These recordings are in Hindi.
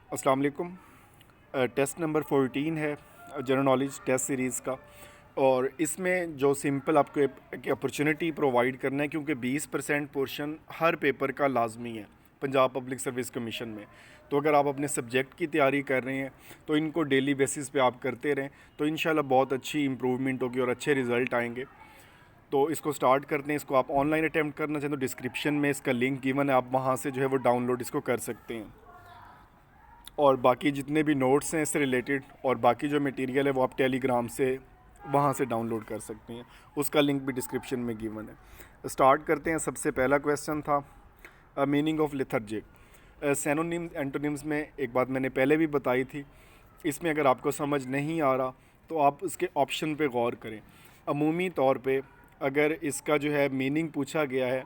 अस्सलाम वालेकुम। टेस्ट नंबर 14 है जनरल नॉलेज टेस्ट सीरीज़ का। और इसमें जो सिंपल आपको एक अपॉर्चुनिटी प्रोवाइड करना है, क्योंकि 20% पोर्शन हर पेपर का लाजमी है पंजाब पब्लिक सर्विस कमीशन में। तो अगर आप अपने सब्जेक्ट की तैयारी कर रहे हैं तो इनको डेली बेसिस पे आप करते रहें तो इंशाल्लाह बहुत अच्छी इम्प्रूवमेंट होगी और अच्छे रिज़ल्ट आएंगे। तो इसको स्टार्ट करते हैं। इसको आप ऑनलाइन अटैम्प्ट करना चाहें तो डिस्क्रिप्शन में इसका लिंक गिवन है, आप वहाँ से जो है वो डाउनलोड इसको कर सकते हैं। और बाकी जितने भी नोट्स हैं इससे रिलेटेड और बाकी जो मटेरियल है वो आप टेलीग्राम से वहाँ से डाउनलोड कर सकते हैं, उसका लिंक भी डिस्क्रिप्शन में गिवन है। स्टार्ट करते हैं। सबसे पहला क्वेश्चन था मीनिंग ऑफ लिथर्जिक। सैनोनिम्स एंटोनिम्स में एक बात मैंने पहले भी बताई थी, इसमें अगर आपको समझ नहीं आ रहा तो आप इसके ऑप्शन पे गौर करें। अमूमी तौर पे अगर इसका जो है मीनिंग पूछा गया है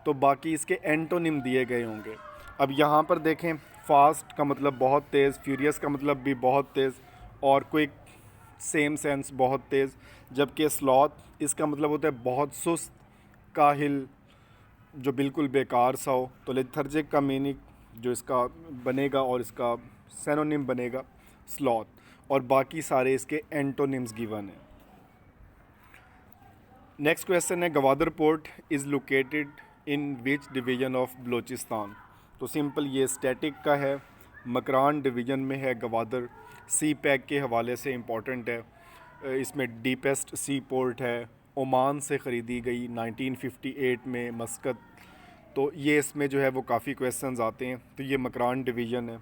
तो बाकी इसके एंटोनिम दिए गए होंगे। अब यहाँ पर देखें, फास्ट का मतलब बहुत तेज़, फ्यूरियस का मतलब भी बहुत तेज़, और क्विक सेम सेंस बहुत तेज़। जबकि स्लॉथ इसका मतलब होता है बहुत सुस्त, काहिल, जो बिल्कुल बेकार सा हो। तो लेथर्जिक का मीनिंग जो इसका बनेगा और इसका सैनोनिम बनेगा स्लॉथ, और बाकी सारे इसके एंटोनिम्स गिवन हैं। नेक्स्ट क्वेश्चन है Gwadar port is located in which division of Balochistan. तो सिंपल ये स्टैटिक का है, मकरान डिवीज़न में है गवादर। सी पैक के हवाले से इम्पॉर्टेंट है। इसमें डीपेस्ट सी पोर्ट है, ओमान से ख़रीदी गई 1958 में मस्कत। तो ये इसमें जो है वो काफ़ी क्वेश्चंस आते हैं। तो ये मकरान डिवीज़न है।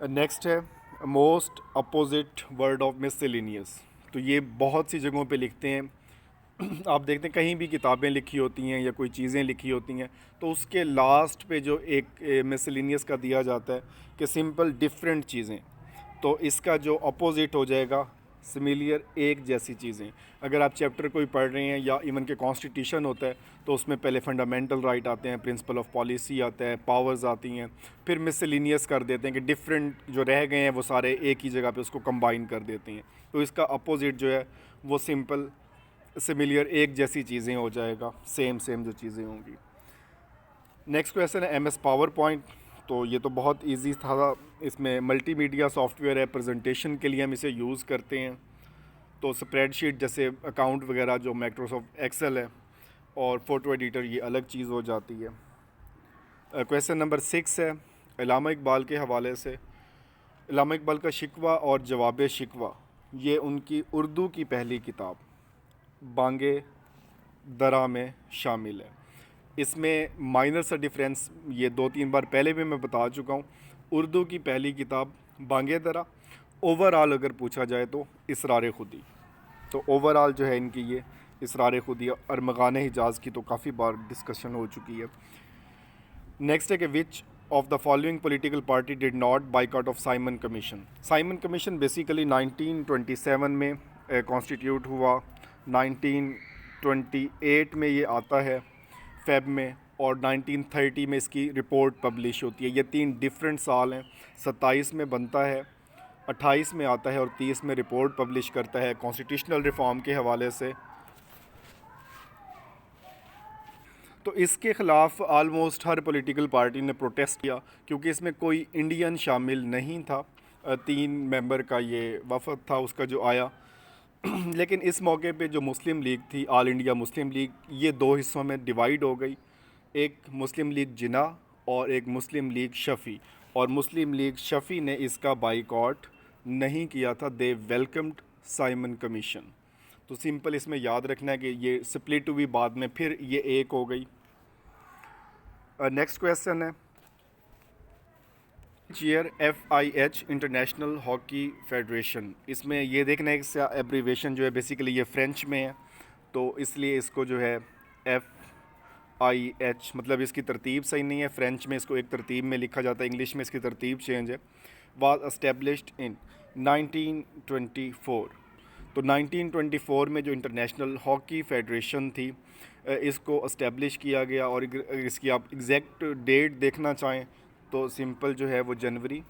नेक्स्ट है मोस्ट अपोजिट वर्ड ऑफ मिससेलेनियस। तो ये बहुत सी जगहों पे लिखते हैं। आप देखते हैं कहीं भी किताबें लिखी होती हैं या कोई चीज़ें लिखी होती हैं तो उसके लास्ट पे जो एक मिसलेनियस का दिया जाता है कि सिंपल डिफरेंट चीज़ें, तो इसका जो अपोजिट हो जाएगा सिमिलियर, एक जैसी चीज़ें। अगर आप चैप्टर कोई पढ़ रहे हैं या इवन के कॉन्स्टिट्यूशन होता है तो उसमें पहले फंडामेंटल राइट आते हैं, प्रिंसिपल ऑफ पॉलिसी आता है, पावर्स आती हैं, फिर मिसलिनियस कर देते हैं कि डिफरेंट जो रह गए हैं वो सारे एक ही जगह पे उसको कंबाइन कर देते हैं। तो इसका अपोजिट जो है वो सिंपल सिमिलियर, एक जैसी चीज़ें हो जाएगा, सेम सेम जो चीज़ें होंगी। नेक्स्ट क्वेश्चन है एमएस पावर पॉइंट। तो ये तो बहुत इजी था। इसमें मल्टीमीडिया सॉफ्टवेयर है, प्रेजेंटेशन के लिए हम इसे यूज़ करते हैं। तो स्प्रेडशीट जैसे अकाउंट वगैरह जो माइक्रोसॉफ्ट एक्सेल है, और फ़ोटो एडिटर ये अलग चीज़ हो जाती है। क्वेश्चन नंबर 6 है इल्लामा इकबाल के हवाले से। इल्लामा इकबाल का शिकवा और जवाब शिकवा, ये उनकी उर्दू की पहली किताब बांगे दरा में शामिल है। इसमें माइनर सा डिफरेंस ये 2-3 बार पहले भी मैं बता चुका हूँ। उर्दू की पहली किताब बांगे दरा, ओवरऑल अगर पूछा जाए तो इसरार खुदी। तो ओवरऑल जो है इनकी ये इसरार खुदी और मगान हिजाज़ की तो काफ़ी बार डिस्कशन हो चुकी है। नेक्स्ट है कि which of the following political party did not boycott of Simon commission. Simon commission basically 1927 में कॉन्स्टिट्यूट हुआ। 1928 में ये आता है फेब में, और 1930 में इसकी रिपोर्ट पब्लिश होती है। ये 3 डिफरेंट साल हैं। 27 में बनता है, 28 में आता है और 30 में रिपोर्ट पब्लिश करता है कॉन्स्टिट्यूशनल रिफॉर्म के हवाले से। तो इसके ख़िलाफ़ आलमोस्ट हर पॉलिटिकल पार्टी ने प्रोटेस्ट किया, क्योंकि इसमें कोई इंडियन शामिल नहीं था। 3 मेंबर का ये वफद था उसका जो आया। लेकिन इस मौके पे जो मुस्लिम लीग थी, ऑल इंडिया मुस्लिम लीग, ये 2 हिस्सों में डिवाइड हो गई। एक मुस्लिम लीग जिना और एक मुस्लिम लीग शफ़ी। और मुस्लिम लीग शफ़ी ने इसका बाइकॉट नहीं किया था, दे वेलकम्ड साइमन कमीशन। तो सिंपल इसमें याद रखना है कि ये स्प्लिट हुई बाद में, फिर ये एक हो गई। नेक्स्ट क्वेश्चन है chair FIH international hockey federation. इसमें ये देखना है कि एब्रीवेशन जो है बेसिकली ये फ्रेंच में है, तो इसलिए इसको जो है FIH, मतलब इसकी तरतीब सही नहीं है। फ्रेंच में इसको एक तरतीब में लिखा जाता है, इंग्लिश में इसकी तरतीब चेंज है। Was established in 1924। तो 1924 में जो इंटरनेशनल हॉकी फेडरेशन थी इसको इस्टेब्लिश किया गया। और इसकी आप एग्जैक्ट डेट देखना चाहें तो सिंपल जो है वो जनवरी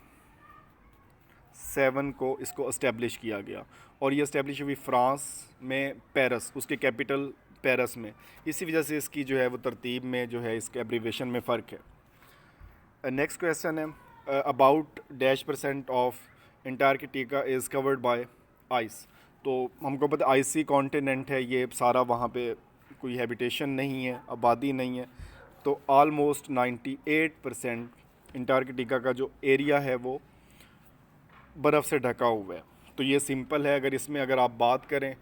7 को इसको इस्टेब्लिश किया गया। और ये इस्टेब्लिश हुई फ्रांस में, पेरिस, उसके कैपिटल पेरिस में। इसी वजह से इसकी जो है वो तरतीब में जो है इसके एब्रीवेशन में फ़र्क है। नेक्स्ट क्वेश्चन है about -% of Antarctica is covered by ice. तो हमको पता आइसी कॉन्टिनेंट है ये सारा, वहाँ पे कोई हैबिटेशन नहीं है, आबादी नहीं है। तो ऑलमोस्ट 98% अंटार्कटिका का जो एरिया है वो बर्फ़ से ढका हुआ है। तो ये सिंपल है। अगर इसमें अगर आप बात करें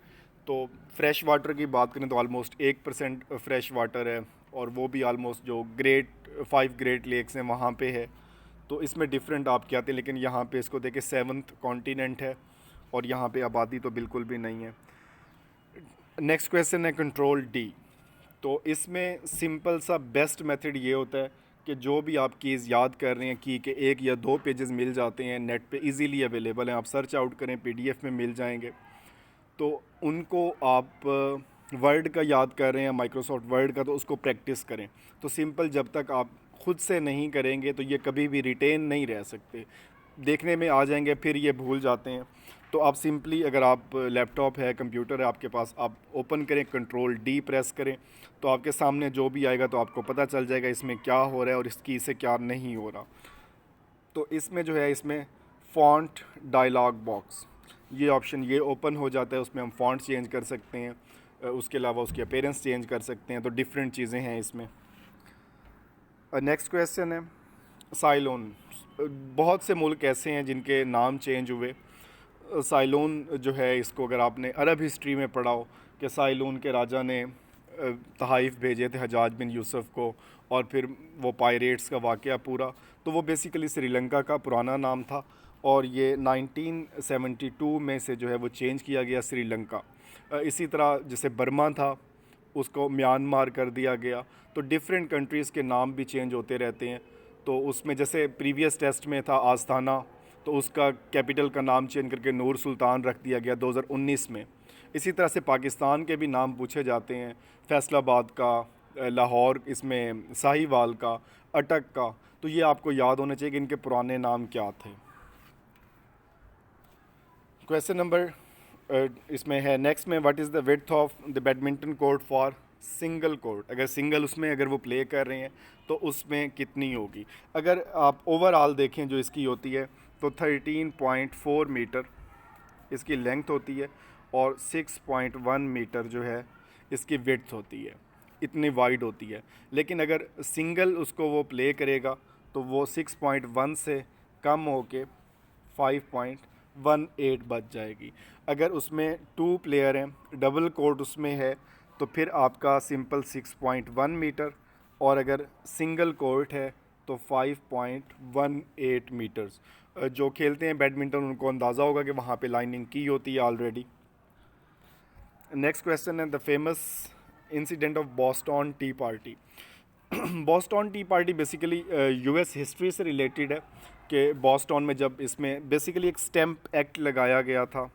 तो फ्रेश वाटर की बात करें तो ऑलमोस्ट 1% फ्रेश वाटर है, और वो भी ऑलमोस्ट जो फाइव ग्रेट लेक्स हैं वहाँ पे है। तो इसमें डिफरेंट आप क्या आते हैं, लेकिन यहाँ पे इसको देखें 7th कॉन्टिनेंट है, और यहाँ पे आबादी तो बिल्कुल भी नहीं है। नेक्स्ट क्वेश्चन है कंट्रोल डी। तो इसमें सिंपल सा बेस्ट मेथड ये होता है कि जो भी आप कीज़ याद कर रहे हैं की के 1 या 2 पेजेस मिल जाते हैं, नेट पे इजीली अवेलेबल हैं, आप सर्च आउट करें पीडीएफ में मिल जाएंगे। तो उनको आप वर्ड का याद कर रहे हैं, माइक्रोसॉफ्ट वर्ड का, तो उसको प्रैक्टिस करें। तो सिंपल जब तक आप खुद से नहीं करेंगे तो ये कभी भी रिटेन नहीं रह सकते, देखने में आ जाएंगे फिर ये भूल जाते हैं। तो आप सिंपली अगर आप लैपटॉप है, कंप्यूटर है आपके पास, आप ओपन करें, कंट्रोल डी प्रेस करें, तो आपके सामने जो भी आएगा तो आपको पता चल जाएगा इसमें क्या हो रहा है और इसकी से क्या नहीं हो रहा। तो इसमें जो है, इसमें फ़ॉन्ट डायलॉग बॉक्स, ये ऑप्शन ये ओपन हो जाता है, उसमें हम फ़ॉन्ट चेंज कर सकते हैं, उसके अलावा उसकी अपीयरेंस चेंज कर सकते हैं। तो डिफरेंट चीज़ें हैं इसमें। नेक्स्ट क्वेश्चन है साइलोन। बहुत से मुल्क ऐसे हैं जिनके नाम चेंज हुए। साइलोन जो है, इसको अगर आपने अरब हिस्ट्री में पढ़ा हो कि साइलोन के राजा ने तहाइफ भेजे थे हजाज बिन यूसुफ को, और फिर वो पायरेट्स का वाक़या पूरा, तो वो बेसिकली श्रीलंका का पुराना नाम था, और ये 1972 में से जो है वो चेंज किया गया श्रीलंका। इसी तरह जैसे बर्मा था उसको म्यांमार कर दिया गया। तो डिफरेंट कंट्रीज़ के नाम भी चेंज होते रहते हैं। तो उसमें जैसे प्रीवियस टेस्ट में था आस्थाना, तो उसका कैपिटल का नाम चेंज करके नूर सुल्तान रख दिया गया 2019 में। इसी तरह से पाकिस्तान के भी नाम पूछे जाते हैं, फैसलाबाद का, लाहौर, इसमें साहिवाल का, अटक का। तो ये आपको याद होना चाहिए कि इनके पुराने नाम क्या थे। क्वेश्चन नंबर इसमें है नेक्स्ट में, what is the width of the badminton court for single court. अगर सिंगल उसमें अगर वो प्ले कर रहे हैं तो उसमें कितनी होगी। अगर आप ओवरऑल देखें जो इसकी होती है तो 13.4 मीटर इसकी लेंथ होती है, और 6.1 मीटर जो है इसकी विड्थ होती है, इतनी वाइड होती है। लेकिन अगर सिंगल उसको वो प्ले करेगा तो वो 6.1 से कम होके 5.18 बच जाएगी। अगर उसमें 2 प्लेयर हैं, डबल कोर्ट उसमें है, तो फिर आपका सिंपल 6.1 मीटर, और अगर सिंगल कोर्ट है तो 5.18 मीटर्स। जो खेलते हैं बैडमिंटन उनको अंदाज़ा होगा कि वहाँ पे लाइनिंग की होती है ऑलरेडी। नेक्स्ट क्वेश्चन है the famous incident of Boston T party. Boston T party basically US history से रिलेटेड है कि बॉस्टन में जब इसमें बेसिकली एक स्टैम्प एक्ट लगाया गया था।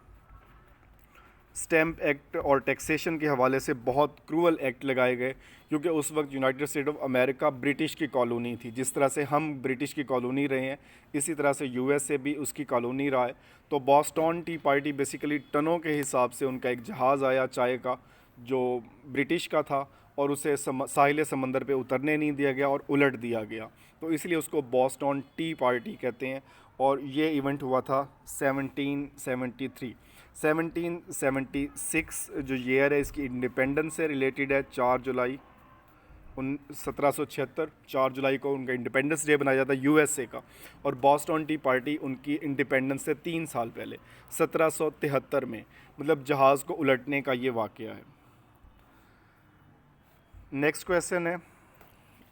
स्टैम्प एक्ट और टैक्सेशन के हवाले से बहुत क्रूअल एक्ट लगाए गए, क्योंकि उस वक्त United state of America British की कॉलोनी थी। जिस तरह से हम ब्रिटिश की कॉलोनी रहे हैं, इसी तरह से यूएस से भी उसकी कॉलोनी रहा है। तो बॉस्टन टी पार्टी बेसिकली टनों के हिसाब से उनका एक जहाज़ आया चाय का जो ब्रिटिश का था, और उसे साहिल समंदर पे उतरने नहीं दिया गया और उलट दिया गया। तो इसलिए उसको बॉस्टन टी पार्टी कहते हैं। और ये इवेंट हुआ था 1773। 1776 जो ईयर है इसकी इंडिपेंडेंस से रिलेटेड है। 4 जुलाई 1776, 4 जुलाई को उनका इंडिपेंडेंस डे बनाया जाता है यूएसए का। और बॉस्टन टी पार्टी उनकी इंडिपेंडेंस से 3 साल पहले 1773 में, मतलब जहाज़ को उलटने का ये वाक़या है। नेक्स्ट क्वेश्चन है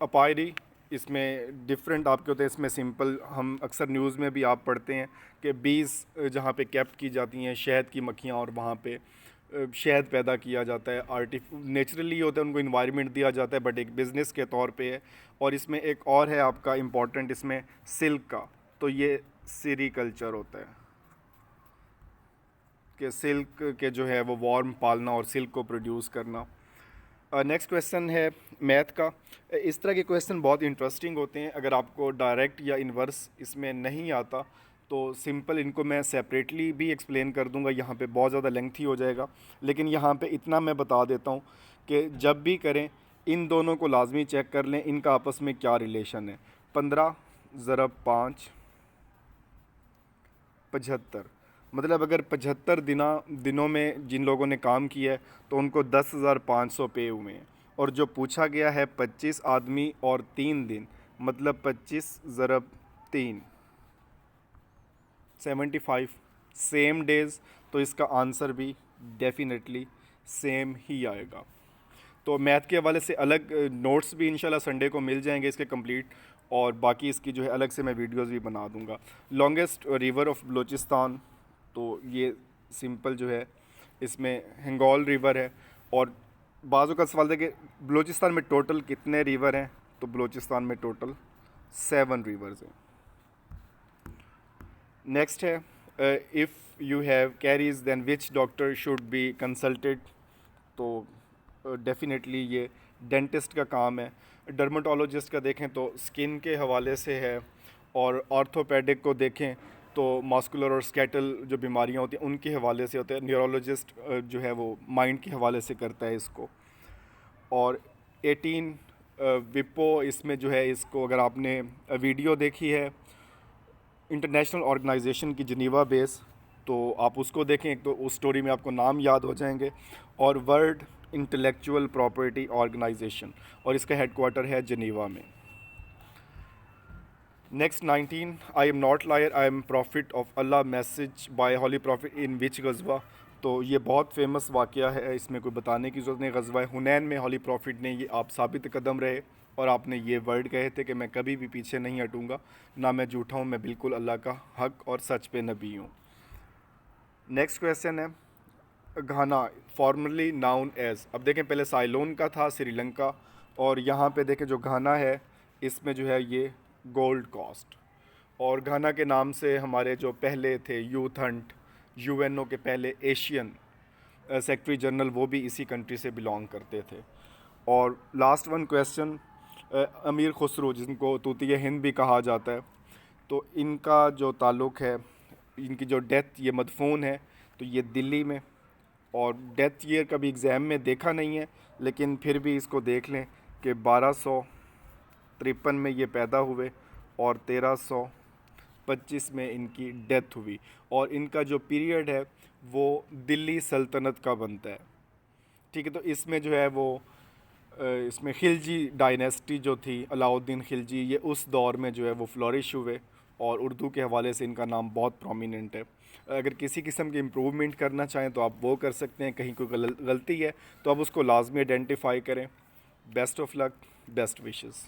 अपायरी। इसमें डिफरेंट आपके होते हैं। इसमें सिंपल हम अक्सर न्यूज़ में भी आप पढ़ते हैं कि बीज जहाँ पे कैप्ट की जाती हैं, शहद की मक्खियाँ, और वहाँ पे शहद पैदा किया जाता है। नेचुरली होता है, उनको इन्वायरमेंट दिया जाता है, बट एक बिज़नेस के तौर पे है। और इसमें एक और है आपका इम्पॉर्टेंट, इसमें सिल्क का, तो ये सेरीकल्चर होता है कि सिल्क के जो है वो वार्म पालना और सिल्क को प्रोड्यूस करना। नेक्स्ट क्वेश्चन है मैथ का। इस तरह के क्वेश्चन बहुत इंटरेस्टिंग होते हैं। अगर आपको डायरेक्ट या इन्वर्स इसमें नहीं आता तो सिंपल इनको मैं सेपरेटली भी एक्सप्लेन कर दूंगा, यहाँ पे बहुत ज़्यादा लेंथी हो जाएगा। लेकिन यहाँ पे इतना मैं बता देता हूँ कि जब भी करें इन दोनों को लाजमी चेक कर लें इनका आपस में क्या रिलेशन है। 15 ज़रब 5 75, मतलब अगर 75 दिनों में जिन लोगों ने काम किया है तो उनको 10,500 पे हुए हैं। और जो पूछा गया है 25 आदमी और 3 दिन, मतलब 25 ज़रब 3, 75 सेम डेज़, तो इसका आंसर भी डेफिनेटली सेम ही आएगा। तो मैथ के हवाले से अलग नोट्स भी इंशाल्लाह संडे को मिल जाएंगे इसके कंप्लीट, और बाकी इसकी जो है अलग से मैं वीडियोस भी बना दूंगा। लॉन्गेस्ट रिवर ऑफ बलूचिस्तान, तो ये सिंपल जो है इसमें हिंगोल रिवर है। और बाज़ों का सवाल था कि बलूचिस्तान में टोटल कितने रिवर हैं, तो बलूचिस्तान में टोटल 7 रिवर्स हैं। नेक्स्ट है if you have caries then which doctor should be consulted, तो डेफिनेटली ये डेंटिस्ट का काम है। डर्मेटोलॉजिस्ट का देखें तो स्किन के हवाले से है, और ऑर्थोपेडिक को देखें तो मस्कुलर और स्केटल जो बीमारियां होती हैं उनके हवाले से होते हैं। न्यूरोलॉजिस्ट जो है वो माइंड के हवाले से करता है इसको। और 18 विपो, इसमें जो है इसको अगर आपने वीडियो देखी है इंटरनेशनल ऑर्गेनाइजेशन की जिनीवा बेस, तो आप उसको देखें तो उस स्टोरी में आपको नाम याद हो जाएंगे। और वर्ल्ड इंटेलेक्चुअल प्रॉपर्टी ऑर्गेनाइजेशन, और इसका हेडक्वार्टर है जिनीवा में। Next 19, I am not liar, I am prophet of Allah, message by holy prophet in which गज़वा, तो ये बहुत फेमस वाक़या है, इसमें कोई बताने की ज़रूरत नहीं। गज़वा हुनैन में हॉली प्रॉफिट ने ये आप साबित कदम रहे, और आपने ये वर्ड कहे थे कि मैं कभी भी पीछे नहीं हटूँगा, ना मैं झूठा हूँ, मैं बिल्कुल अल्लाह का हक और सच पे नबी हूँ। नेक्स्ट क्वेश्चन है घाना, फॉर्मली नाउन एज, अब देखें पहले साइलोन का था श्रीलंका, और यहाँ पे देखें जो घाना है इसमें जो है ये गोल्ड कोस्ट। और घाना के नाम से हमारे जो पहले थे यूथ हंट, यूएनओ के पहले एशियन सेक्रेटरी जनरल, वो भी इसी कंट्री से बिलोंग करते थे। और लास्ट वन क्वेश्चन, अमीर खुसरो जिनको तूतिया हिंद भी कहा जाता है, तो इनका जो ताल्लुक़ है, इनकी जो डेथ ये मदफून है तो ये दिल्ली में। और डेथ ईयर कभी एग्ज़ाम में देखा नहीं है, लेकिन फिर भी इसको देख लें कि 1253 में ये पैदा हुए और 1325 में इनकी डेथ हुई। और इनका जो पीरियड है वो दिल्ली सल्तनत का बनता है, ठीक है। तो इसमें जो है वो इसमें खिलजी डायनेस्टी जो थी, अलाउद्दीन खिलजी, ये उस दौर में जो है वो फ्लोरिश हुए, और उर्दू के हवाले से इनका नाम बहुत प्रोमिनेंट है। अगर किसी किस्म की इम्प्रूवमेंट करना चाहें तो आप वो कर सकते हैं, कहीं कोई गलती है तो आप उसको लाजमी आइडेंटिफाई करें। Best of luck, best wishes.